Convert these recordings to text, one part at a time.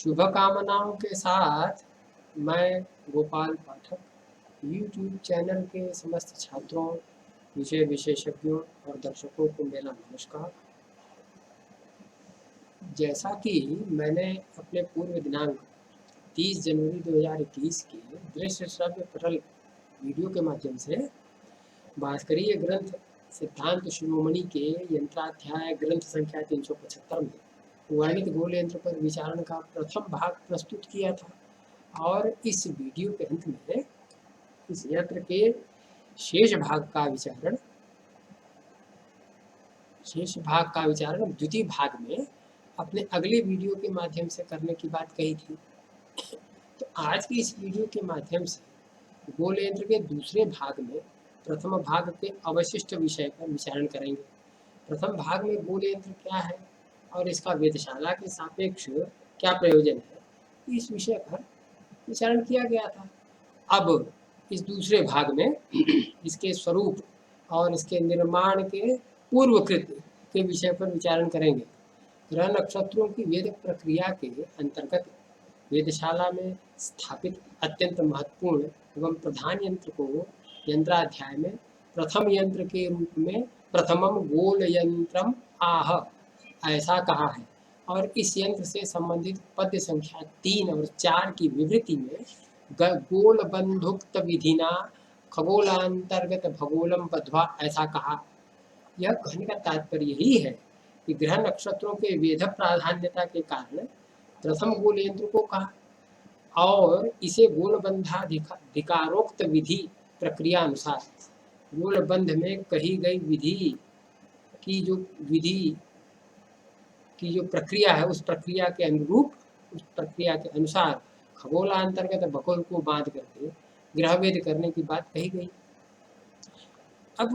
शुभकामनाओं के साथ मैं गोपाल पाठक यूट्यूब चैनल के समस्त छात्रों, विषय विशेषज्ञों और दर्शकों को मेरा नमस्कार। जैसा कि मैंने अपने पूर्व दिनांक 30 जनवरी 2021 के दृश्य श्रव्य पटल वीडियो के माध्यम से भास्करीय ग्रंथ सिद्धांत शिरोमणि के यंत्राध्याय ग्रंथ संख्या 375 में वर्णित गोल यंत्र पर विचारण का प्रथम भाग प्रस्तुत किया था और इस वीडियो के अंत में इस यंत्र के शेष भाग का विचारण द्वितीय भाग में अपने अगले वीडियो के माध्यम से करने की बात कही थी। तो आज की इस वीडियो के माध्यम से गोल यंत्र के दूसरे भाग में प्रथम भाग के अवशिष्ट विषय पर विचारण करेंगे। प्रथम भाग में गोल यंत्र क्या है और इसका वेधशाला के सापेक्ष क्या प्रयोजन है, इस विषय पर विचारण किया गया था। अब इस दूसरे भाग में इसके स्वरूप और इसके निर्माण के पूर्वकृत के विषय पर विचारण करेंगे। ग्रह नक्षत्रों की वेद प्रक्रिया के अंतर्गत वेधशाला में स्थापित अत्यंत महत्वपूर्ण एवं प्रधान यंत्र को यंत्राध्याय में प्रथम यंत्र के रूप में प्रथमम गोल यंत्रम आह ऐसा कहा है और इस यंत्र से संबंधित पद्य संख्या 3 और 4 की विवृति में गोल बंधुक्त विधिना खगोलांतर्गत भगोलम बध्वा ऐसा कहा। यह कहने का तात्पर्य यही है कि ग्रह नक्षत्रों के वेध प्राधान्यता के कारण प्रथम गोल यंत्र को कहा और इसे गोलबंधाधिकारोक्त विधि प्रक्रिया अनुसार गोलबंध में कही गई विधि की जो प्रक्रिया है उस प्रक्रिया के अनुरूप, उस प्रक्रिया के अनुसार खगोलांतर्गत भगोल को बांध करके ग्रहवेद करने की बात कही गई। अब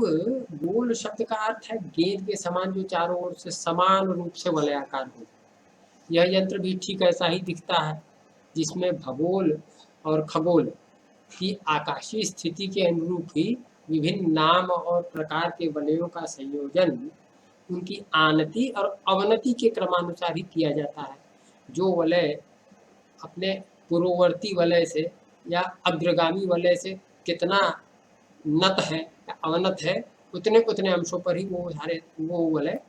गोल शब्द का अर्थ है गेंद के समान जो चारों ओर से समान रूप से वलयाकार हो। यह यंत्र भी ठीक ऐसा ही दिखता है जिसमें भगोल और खगोल की आकाशीय स्थिति के अनुरूप ही विभिन्न नाम और प्रकार के वलयों का संयोजन उनकी आनति और अवनति के क्रमानुसार ही किया जाता है। जो वलय अपने पूर्ववर्ती वलय से या अग्रगामी वलय से कितना नत है या अवनत है, उतने उतने अंशों पर ही वो वलय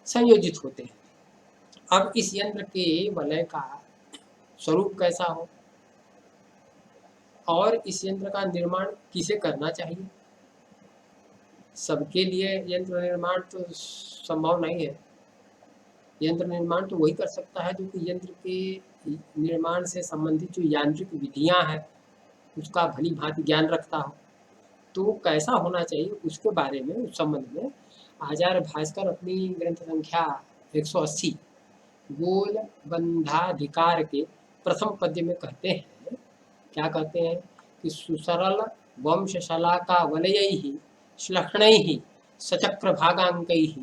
संयोजित होते हैं। अब इस यंत्र के वलय का स्वरूप कैसा हो और इस यंत्र का निर्माण किसे करना चाहिए, सबके लिए यंत्र निर्माण तो संभव नहीं है। यंत्र निर्माण तो वही कर सकता है जो कि यंत्र के निर्माण से संबंधित जो यांत्रिक विधियां हैं उसका भली भांति ज्ञान रखता हो। तो कैसा होना चाहिए उसके बारे में, उस संबंध में आचार्य भास्कर अपनी ग्रंथ संख्या 180 गोल बंधाधिकार के प्रथम पद्य में कहते हैं, क्या कहते हैं कि सुसरल वंशशलाका वलयैः श्लक्ष्णैः सचक्र भागांकैः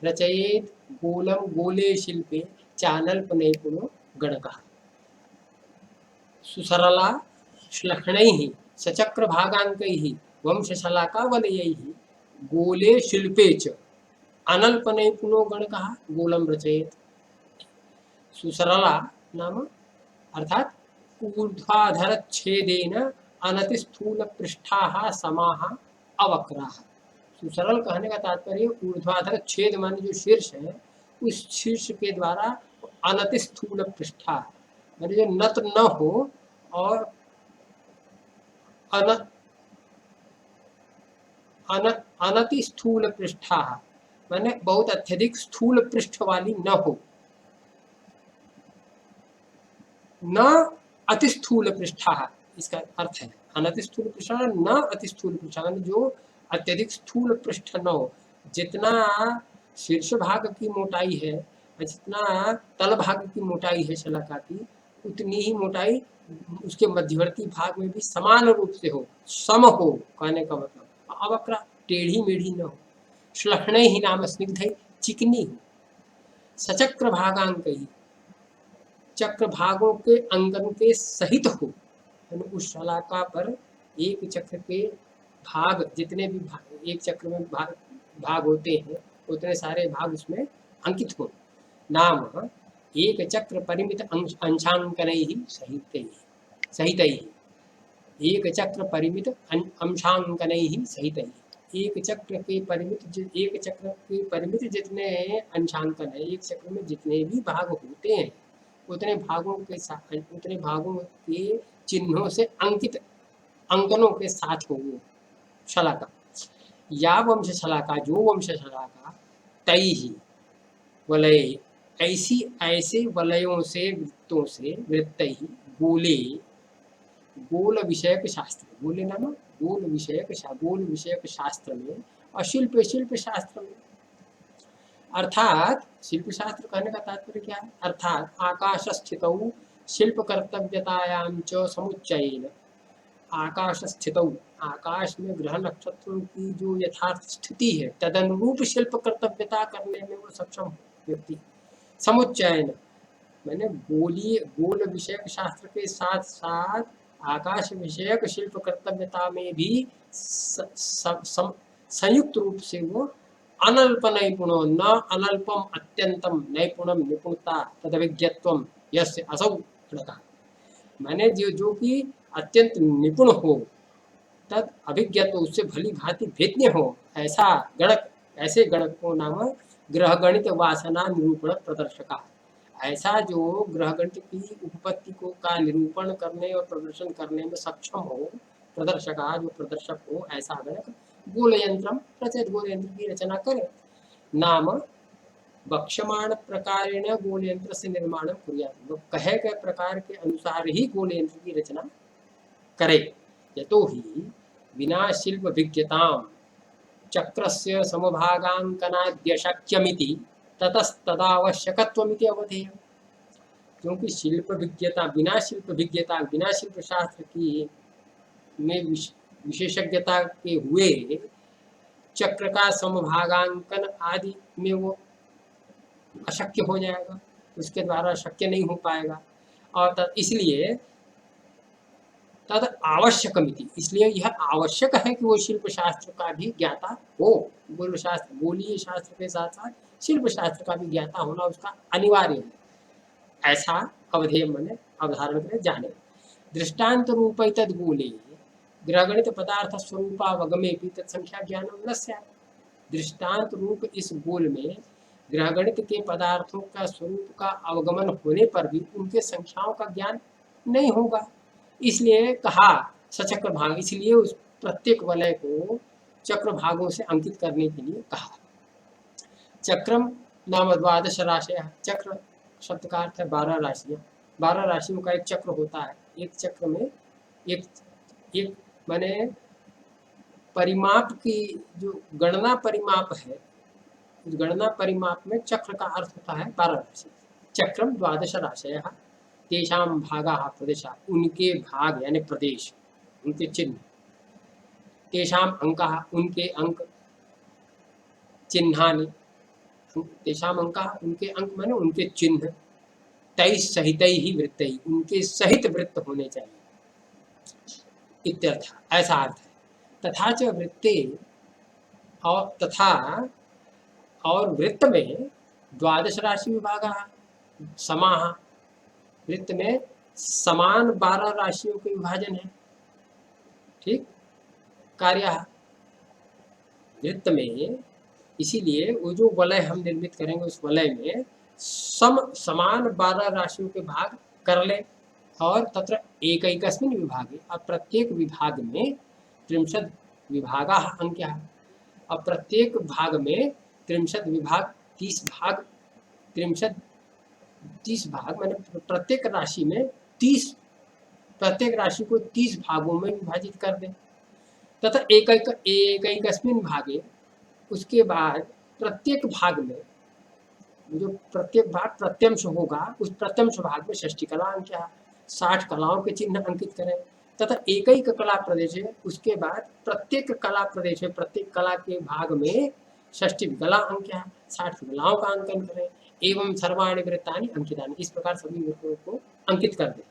रचयेत् गोलम गोले शिल्पे चानल्पनैपुणो गणकः। सुसरला श्लक्ष्णैः सचक्र भागांकैः वंशशलाका वलयैः गोले शिल्पे च अनल्पनैपुणो गणकः गोलम रचयेत्। सुसरला नाम अर्थात ऊर्ध्वाधरच्छेदेन अनतिस्थूल पृष्ठाः समाः अवक्राः। सुसरल कहने का तात्पर्य ऊर्ध्वाधर छेद माने जो शीर्ष है उस शीर्ष के द्वारा अनतिस्थूल पृष्ठा माने जो नत न हो और अनति स्थूल पृष्ठा माने बहुत अत्यधिक स्थूल पृष्ठ वाली न हो, न अतिस्थूल पृष्ठा, इसका अर्थ है अनतिस्थूल पृष्ठा न अतिस्थूल पृष्ठा माने जो अत्यधिक स्थूल पृष्ठ न हो। जितना शीर्ष भाग की मोटाई है, जितना तल भाग की मोटाई है शलाका की, उतनी ही मोटाई उसके मध्यवर्ती भाग में भी समान रूप से हो, सम हो, कहने का मतलब अवक्रा टेढ़ी मेढ़ी न हो। श्लक्ष्ण ही नाम स्निग्ध चिकनी हो। सचक्र भागांक ही चक्र भागों के अंगन के सहित हो, उस शलाका पर एक चक्र के भाग जितने भी एक चक्र में भाग होते हैं उतने सारे भाग उसमें अंकित हो। नाम एक चक्र परिमित अंशांकनैः सहितैः एक चक्र परिमित अंशांकनैः सहितैः एक चक्र के परिमित जितने अंशांकन है, एक चक्र में जितने भी भाग होते हैं उतने भागों के चिन्हों से अंकित अंकनों के साथ हो वो शलाका या वंश शलाका जो वंश शलाका तैहि वलय ऐसे वलयों से वृत्तों से वृत्तैहि गोले गोल विषयक शास्त्र गोले नाम गोल विषयक शास्त्र में और शिल्प शास्त्र में अर्थात शिल्प शास्त्र कहने का तात्पर्य क्या है? अर्थात आकाश स्थितौ शिल्प कर्तव्यतायां च समुच्चयेन आकाश स्थितौ आकाश में ग्रह नक्षत्रों की जो यथार्थ स्थिति है तदनुरूप शिल्प कर्तव्यता करने में वो सक्षम व्यक्ति समुच्चयन मैंने गोल विषयक शास्त्र के साथ साथ आकाश विषयक शिल्प कर्तव्यता में भी संयुक्त रूप से वो अनल्प नैपुणो न अनल्पम अत्यंतम नैपुणम निपुणता तदभिज्ञत्वम यस्य असौ घटका मैंने जो कि अत्यंत निपुण हो तद अभिज्ञत्व उससे भली भांति भेद्य हो ऐसे गणक को नाम ग्रह गणित वासना निरूपण प्रदर्शका ऐसा जो ग्रह गणित की उपपत्ति को का निरूपण करने और प्रदर्शन करने में सक्षम हो प्रदर्शका जो प्रदर्शक हो ऐसा गणक गोल यंत्रम रचयत गोल यंत्र की रचना करे नाम बक्ष्यमाण प्रकारेण गोल यंत्र से निर्माण कुर्यात् कहे गए प्रकार के अनुसार ही गोल यंत्र की रचना करे यतो ही विना शिल्प विज्ञतां चक्रस्य समभागांकनाद्यशक्यमिति ततस्तदावश्यकत्वमिति अवधेयः क्योंकि बिना शिल्प शास्त्र की में विशेषज्ञता के हुए चक्र का समभागांकन आदि में वो अशक्य हो जाएगा उसके द्वारा शक्य नहीं हो पाएगा और इसलिए तद आवश्यकमिति इसलिए यह आवश्यक है कि वो शिल्प शास्त्र का भी ज्ञाता हो गोलीय शास्त्र के साथ साथ शिल्प शास्त्र का भी ज्ञाता होना उसका अनिवार्य है ऐसा अवधेय मैंने अवधारण करें जाने दृष्टान्त रूप तद्गोले ग्रहगणित पदार्थ स्वरूपावगमे भी तत्संख्या ज्ञानम न स्यात् दृष्टांत रूप इस गोल में ग्रहगणित के पदार्थों का स्वरूप का अवगमन होने पर भी उनके संख्याओं का ज्ञान नहीं होगा इसलिए कहा सचक्र भाग इसलिए उस प्रत्येक वलय को चक्र भागों से अंकित करने के लिए कहा चक्रम नाम द्वादश राशियां चक्र शब्द का अर्थ है 12 राशियां 12 राशियों का एक चक्र होता है एक चक्र में एक माने परिमाप की जो गणना परिमाप है उस गणना परिमाप में चक्र का अर्थ होता है 12 राशि चक्रम द्वादश राशयः तेषां भागाः प्रदेशाः उनके भाग यानी प्रदेश उनके चिन्ह तेषां अंकाः उनके अंक चिन्हानि तेषां अंकाः उनके अंक माने उनके चिन्ह तैः सहितैः वृत्तैः उनके सहित वृत्त होने चाहिए इत्यर्थ ऐसा अर्थ है तथा च वृत्ते और वृत्त में द्वादश राशि विभागाः समाः वृत्त में समान 12 राशियों के विभाजन है ठीक कार्य वृत्त में इसीलिए वो जो वलय हम निर्मित करेंगे उस वलय में समान 12 राशियों के भाग कर ले और तत्र एकैकस्मिन् विभागे अब प्रत्येक विभाग में 30 विभागाः अंक्याः अब प्रत्येक भाग में 30 विभाग 30 भाग माने प्रत्येक राशि में 30 प्रत्येक राशि को 30 भागों में विभाजित कर दें तथा एकैकस्मिन् भागे उसके बाद प्रत्येक भाग में जो प्रत्येक भाग प्रत्यंश होगा उस प्रत्यंश भाग में षष्ठी कला अंक 60 कलाओं के चिन्ह अंकित करें तथा एक कला प्रदेश है उसके बाद प्रत्येक कला प्रदेश है प्रत्येक कला के भाग में षष्ठी कला अंक 60 कलाओं का अंकन करें एवं सर्वाणि वृत्तानि अंकितानि इस प्रकार सभी वृत्तों को अंकित कर दें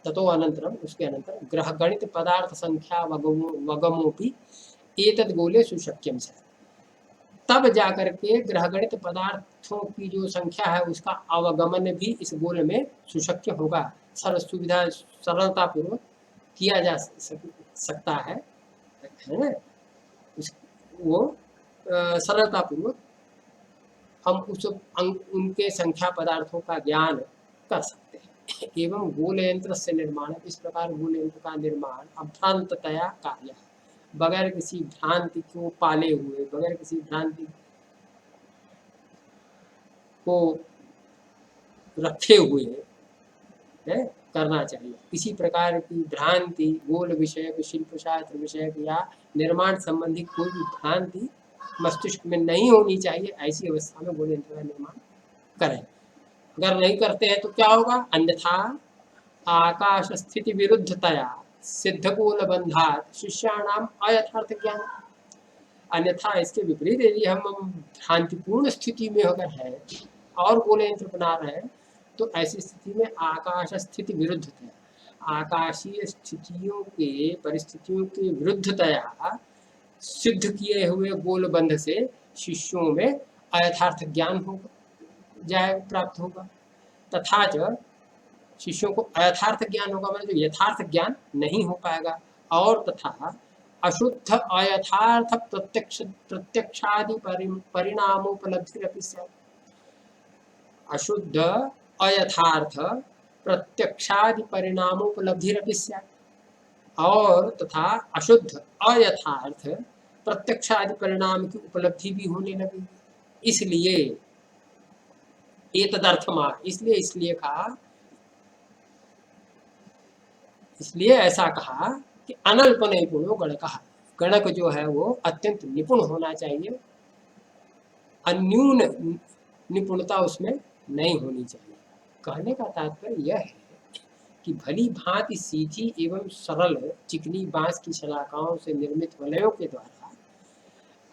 ततो अनंतरम उसके अनंतर ग्रह गणित पदार्थ संख्या वगमोपि एतद् गोले सुशक्यम से तब जाकर के ग्रह गणित पदार्थ पदार्थों की जो संख्या है उसका अवगमन भी इस गोल में सुशक्य होगा, सुविधा सरलता पूर्वक किया जा सकता है ना। वो सरलता पूर्वक हम उनके संख्या पदार्थों का ज्ञान कर सकते हैं। एवं गोल यंत्र से निर्माण, इस प्रकार गोल यंत्र का निर्माण अभ्रांततया कार्य है, बगैर किसी भ्रांति को पाले हुए, बगैर किसी भ्रांति को रखे हुए है करना चाहिए। किसी प्रकार की भ्रांति, गोल विषयक, शिल्प शास्त्र विषयक या निर्माण संबंधी कोई भी भ्रांति मस्तिष्क में नहीं होनी चाहिए। ऐसी अवस्था में गोल यंत्र का निर्माण करें। अगर नहीं करते हैं तो क्या होगा? अन्यथा आकाश स्थिति विरुद्धतया सिद्ध गोल बंधात शिष्याणाम अयथार्थ ज्ञान। अन्यथा इसके विपरीत यदि हम भ्रांतिपूर्ण स्थिति में अगर है और गोल यंत्र बना रहे हैं तो ऐसी स्थिति में आकाश स्थिति विरुद्धतया, आकाशीय स्थितियों के परिस्थितियों के विरुद्धतया सिद्ध किए हुए गोल बंध से शिष्यों में अयथार्थ ज्ञान होगा, प्राप्त होगा। तथा च शिष्यों को अयथार्थ ज्ञान होगा, मतलब यथार्थ ज्ञान नहीं हो पाएगा। और तथा अशुद्ध अयथार्थ प्रत्यक्षादि परिणामोपलब्धि स्यात्। अशुद्ध अयथार्थ प्रत्यक्षादि परिणामोपलब्धि स्यात्, और तथा अशुद्ध अयथार्थ प्रत्यक्षादि परिणाम की उपलब्धि भी होने लगेगी। इसलिए एतदर्थमा, इसलिए ऐसा कहा कि अनल्प निपुणो गणकः, गणक जो है वो अत्यंत निपुण होना चाहिए, अन्यून निपुणता उसमें नहीं होनी चाहिए। कहने का तात्पर्य यह है कि भली भांति सीधी एवं सरल चिकनी बांस की शलाकाओं से निर्मित वलयों के द्वारा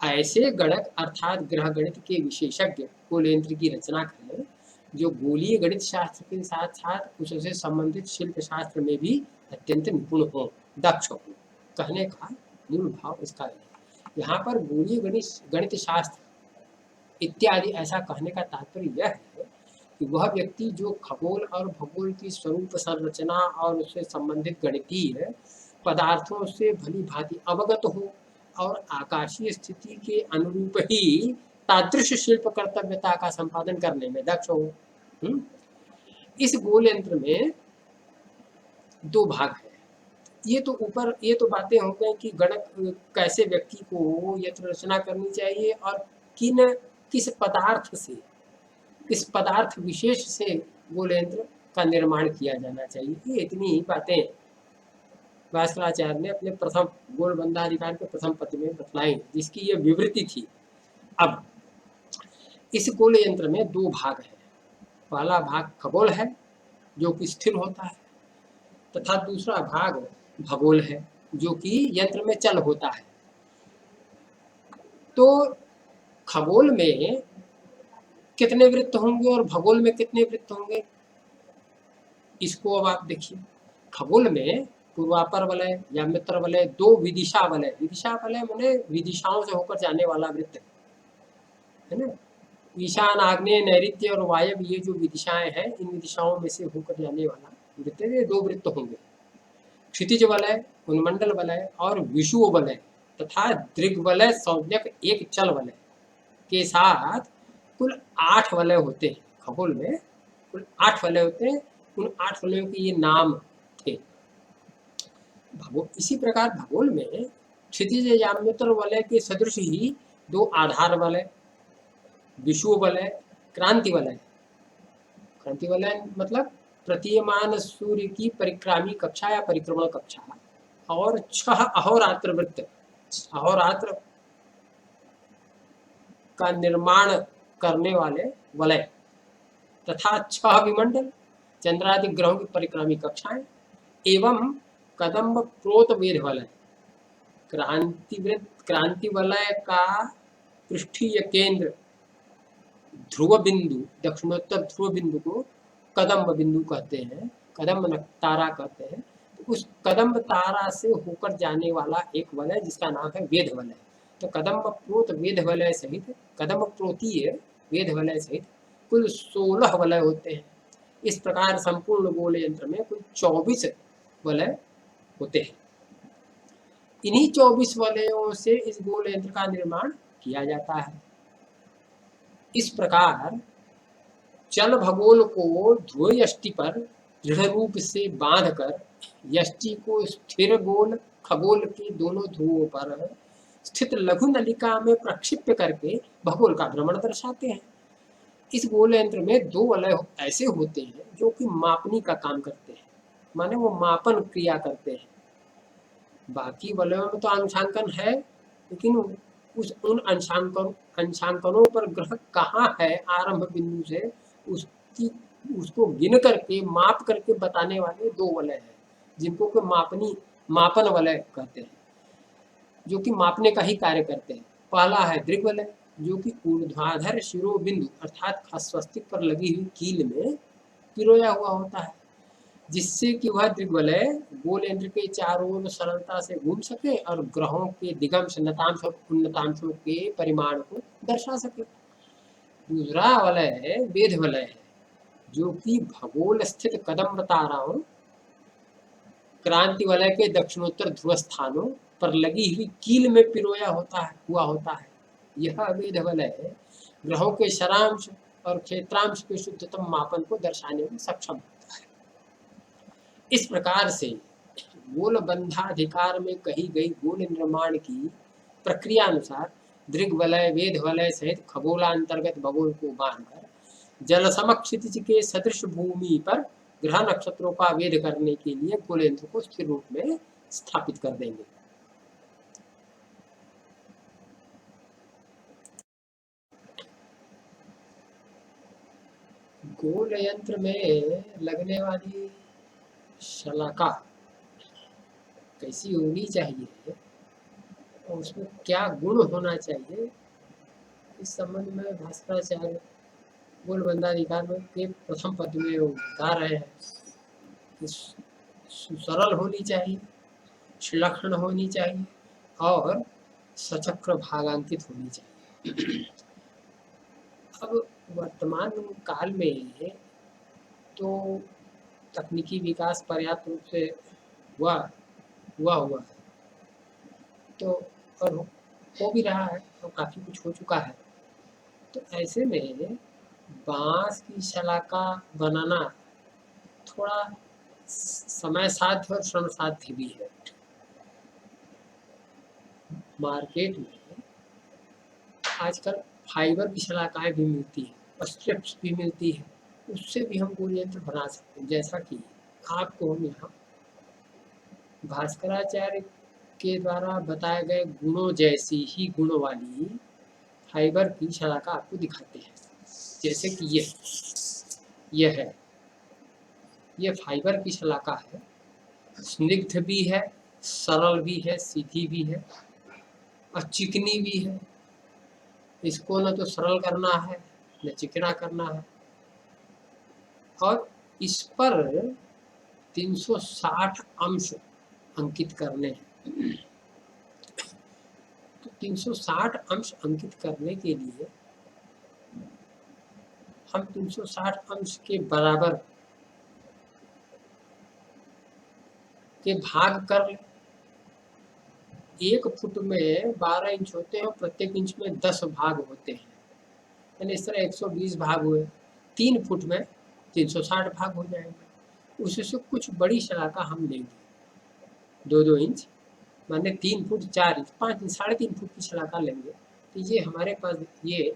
ऐसे गणक अर्थात ग्रह गणित के विशेषज्ञ गोल यंत्र की रचना करें जो गोलीय गणित शास्त्र के साथ साथ उससे संबंधित शिल्प शास्त्र में भी अत्यंत निपुण हो, दक्ष हो। कहने का मूल भाव इसका है। यहाँ पर गोलीय गणित शास्त्र इत्यादि ऐसा कहने का तात्पर्य यह है कि वह व्यक्ति जो खगोल और भूगोल की स्वरूप संरचना और उससे संबंधित गणितीय पदार्थों से भली भांति अवगत हो और आकाशीय स्थिति के अनुरूप ही तादृश शिल्प कर्तव्यता का संपादन करने में दक्ष हो। इस गोल यंत्र में दो भाग है। ये तो बातें हो गई कि गणक कैसे व्यक्ति को यंत्र रचना करनी चाहिए और किस पदार्थ विशेष से गोल यंत्र का निर्माण किया जाना चाहिए। ये इतनी ही बातें भास्कराचार्य ने अपने प्रथम गोल बंधाधिकार के प्रथम पद में बतलाई, जिसकी ये विवृत्ति थी। अब इस गोल यंत्र में दो भाग है। पहला भाग खगोल है जो कि स्थिर होता है, तथा दूसरा भाग भगोल है जो कि यंत्र में चल होता है। तो खगोल में कितने वृत्त होंगे और भगोल में कितने वृत्त होंगे, इसको अब आप देखिए। खगोल में पूर्वापर वलय या मित्र वलय, दो विदिशा वलय माने विदिशाओं से होकर जाने वाला वृत्त है ना। ईशान, आग्नेय, नैऋत्य और वायव्य, ये जो विदिशाएं हैं, इन विदिशाओं में से होकर जाने वाला वृत्त, ये दो वृत्त होंगे। क्षितिज वलय, उन्मंडल वलय और विषुव वलय तथा दृग वलय संज्ञक एक चल वलय के साथ कुल 8 वलय होते हैं। खगोल में कुल 8 वलय होते हैं। उन 8 वलयों के ये नाम थे। इसी प्रकार भगोल में क्षितिज याम्योत्तर वलय के सदृश ही दो आधार वलय, विषुव वलय, क्रांति वलय मतलब प्रतीयमान सूर्य की परिक्रामी कक्षा या परिक्रमण कक्षा, और 6 अहोरात्र वृत्त, अहोरात्र का निर्माण करने वाले वलय, तथा 6 विमंडल, चंद्रादि ग्रहों की परिक्रामी कक्षाएं, एवं कदम्ब प्रोत वेद वलय। क्रांति वलय का पृष्ठीय केंद्र ध्रुव बिंदु, दक्षिणोत्तर ध्रुव बिंदु को कदम्ब बिंदु कहते हैं, कदम्ब तारा कहते हैं। तो उस कदम्ब तारा से होकर जाने वाला एक वलय जिसका नाम है वेद वलय। तो कदम्ब प्रोत वेद वलय सहित कदम्ब प्रोतीय वेध वलय सहित कुल 16 वलय होते हैं। इस प्रकार संपूर्ण गोल यंत्र में कुल 24 वलय होते हैं। इन्हीं 24 वलयों से इस गोल यंत्र का निर्माण किया जाता है। इस प्रकार चल भगोल को ध्रुव यष्टि पर दृढ़ रूप से बांधकर यष्टि को स्थिर गोल खगोल के दोनों ध्रुवों पर स्थित लघु नलिका में प्रक्षिप्त करके भगोल का भ्रमण दर्शाते हैं। इस गोल यंत्र में 2 वलय ऐसे होते हैं जो कि मापनी का काम करते हैं, माने वो मापन क्रिया करते हैं। बाकी वलयों में तो अंशांकन है, लेकिन उन अंशांकनों पर ग्रह कहाँ है आरंभ बिंदु से उसको गिन करके माप करके बताने वाले 2 वलय हैं, जिनको को मापन वलय कहते हैं, जो कि मापने का ही कार्य करते हैं। पहला है दृग् वलय, जो कि ऊर्ध्वाधर शिरोबिंदु अर्थात स्वस्तिक पर लगी हुई कील में पिरोया हुआ होता है, जिससे कि वह दृग्वलय गोल यंत्र के चारों ओर सरलता से घूम सके और ग्रहों के दिगंश नतांश और उन्नतांशों के परिमाण को दर्शा सके। दूसरा वलय है वेध वलय है, जो कि भगोल स्थित कदम्ब ताराओं क्रांति वलय के दक्षिणोत्तर ध्रुव स्थानों पर लगी हुई कील में पिरोया हुआ होता है। यह वेध वलय ग्रहों के शरांश और क्षेत्रांश के शुद्धतम मापन को दर्शाने में सक्षम होता है। इस प्रकार से गोल बंधाधिकार में कही गई गोल निर्माण की प्रक्रिया अनुसार दृग् वलय वेध वलय सहित खगोलांतर्गत भगोल को बांधकर जल समक्षितिज के सदृश भूमि पर ग्रह नक्षत्रों का वेध करने के लिए गोल यंत्र को स्थिर रूप में स्थापित कर देंगे। गोल यंत्र में लगने वाली शलाका कैसी होनी चाहिए और उसमें क्या गुण होना चाहिए, इस संबंध में भास्कराचार्य गोल बंधाधिकार में के प्रथम पद में वो बता रहे हैं कि सरल होनी चाहिए, श्लक्षण होनी चाहिए और सचक्र भागांकित होनी चाहिए। अब वर्तमान काल में तो तकनीकी विकास पर्याप्त रूप से हुआ है, तो और हो भी रहा है, तो काफ़ी कुछ हो चुका है। तो ऐसे में बांस की शलाका बनाना थोड़ा समय साध्य और श्रम साध्य भी है। मार्केट में आजकल फाइबर की शलाकाएं भी मिलती है और स्ट्रिप्स भी मिलती है, उससे भी हम गोल यंत्र बना सकते हैं। जैसा कि आपको हम यहाँ भास्कराचार्य के द्वारा बताए गए गुणों जैसी ही गुणों वाली फाइबर की शलाका आपको दिखाते हैं। जैसे कि यह है, यह फाइबर की शलाका है, स्निग्ध भी है, सरल भी है, सीधी भी है और चिकनी भी है। इसको न तो सरल करना है न चिकना करना है, और इस पर 360 अंश अंकित करने हैं। तो 360 अंश अंकित करने के लिए हम 360 अंश के बराबर के भाग कर लें। 1 फुट में 12 इंच होते हैं और प्रत्येक इंच में 10 भाग होते हैं, यानी इस तरह 120 भाग हुए। 3 फुट में 360 भाग हो जाएंगे। उससे कुछ बड़ी शलाका हम लेंगे, 2-2 इंच, माने 3 फुट 4 इंच, 5 इंच, 3.5 फुट की शलाका लेंगे। तो ये हमारे पास ये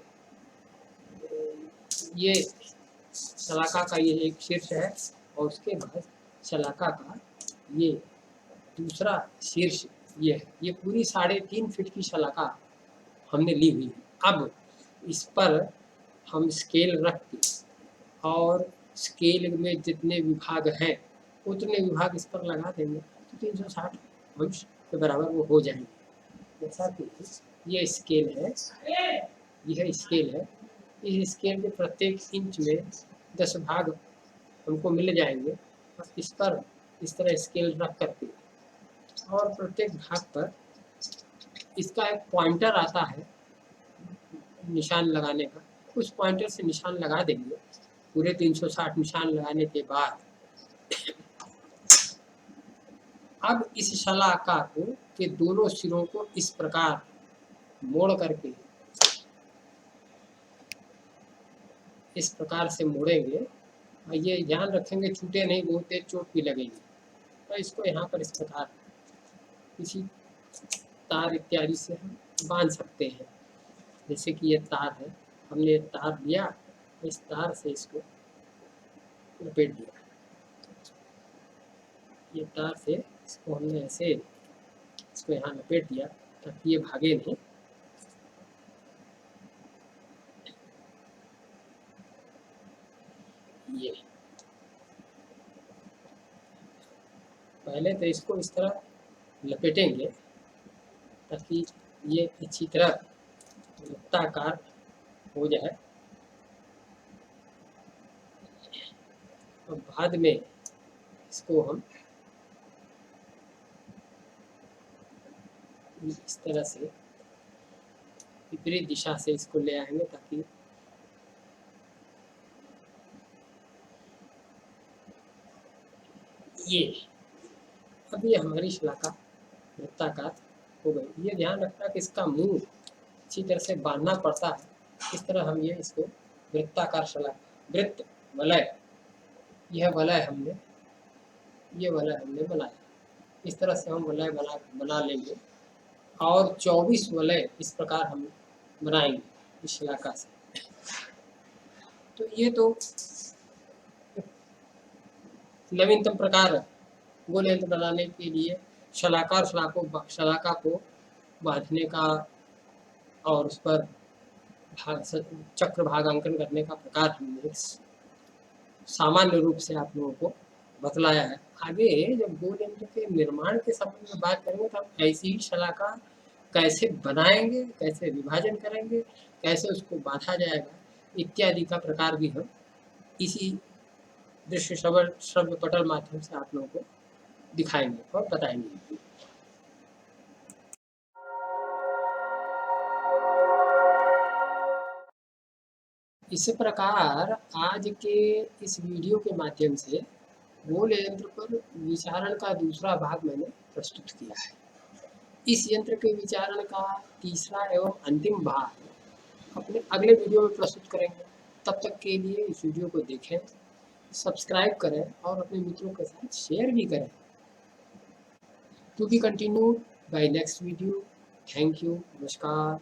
शलाका का ये एक शीर्ष है और उसके बाद शलाका का ये दूसरा शीर्ष ये है। ये पूरी 3.5 फीट की शलाका हमने ली हुई है। अब इस पर हम स्केल रख के और स्केल में जितने विभाग हैं उतने विभाग इस पर लगा देंगे तो 360 अंश के बराबर वो हो जाएंगे। जैसा कि ये स्केल है, यह स्केल है, इस स्केल के प्रत्येक इंच में 10 भाग हमको मिल जाएंगे। और इस पर इस तरह स्केल रख करके और प्रत्येक भाग पर इसका एक पॉइंटर आता है निशान लगाने का, कुछ पॉइंटर से निशान लगा देंगे। पूरे 360 निशान लगाने के बाद अब इस शलाका को के दोनों सिरों को इस प्रकार मोड़ करके इस प्रकार से मोड़ेंगे और ये ध्यान रखेंगे छूटे नहीं, बहुत तेज चोट भी लगेगी। तो इसको यहाँ पर इस प्रकार किसी तार इत्यादि से हम बांध सकते हैं। जैसे कि ये तार है, हमने ये तार लिया, इस तार से इसको लपेट दिया। ये तार से इसको हमने ऐसे इसको यहाँ लपेट दिया ताकि ये भागे नहीं। ये पहले तो इसको इस तरह लपेटेंगे ताकि ये अच्छी तरह वृत्ताकार हो जाए, और बाद में इसको हम इस तरह से विपरीत दिशा से इसको ले आएंगे ताकि ये अब ये हमारी शलाका वृत्ताकार हो गई। ये ध्यान रखना कि इसका मुंह अच्छी तरह से बांधना पड़ता है। इस तरह हम ये इसको वृत्ताकार शलाका वृत्त वलय, यह वलय हमने ये वलय हमने बनाया। इस तरह से हम वलय बना लेंगे और 24 वलय इस प्रकार हम बनाएंगे इस शलाका से। तो ये तो नवीनतम प्रकार है गोल यंत्र बनाने के लिए शलाका और शलाका को बांधने का और उस पर चक्र भागांकन करने का प्रकार हमने सामान्य रूप से आप लोगों को बतलाया है। आगे जब गोल यंत्र के निर्माण के संबंध में बात करेंगे तो हम ऐसी ही शलाका कैसे बनाएंगे, कैसे विभाजन करेंगे, कैसे उसको बांधा जाएगा इत्यादि का प्रकार भी हम इसी दृश्य श्रव्य पटल माध्यम से आप लोगों को दिखाएंगे और बताएंगे। इस प्रकार आज के इस वीडियो के माध्यम से गोल यंत्र पर विचारण का दूसरा भाग मैंने प्रस्तुत किया है। इस यंत्र के विचारण का तीसरा एवं अंतिम भाग अपने अगले वीडियो में प्रस्तुत करेंगे। तब तक के लिए इस वीडियो को देखें, सब्सक्राइब करें और अपने मित्रों के साथ शेयर भी करें। To be continued by next video. Thank you. नमस्कार।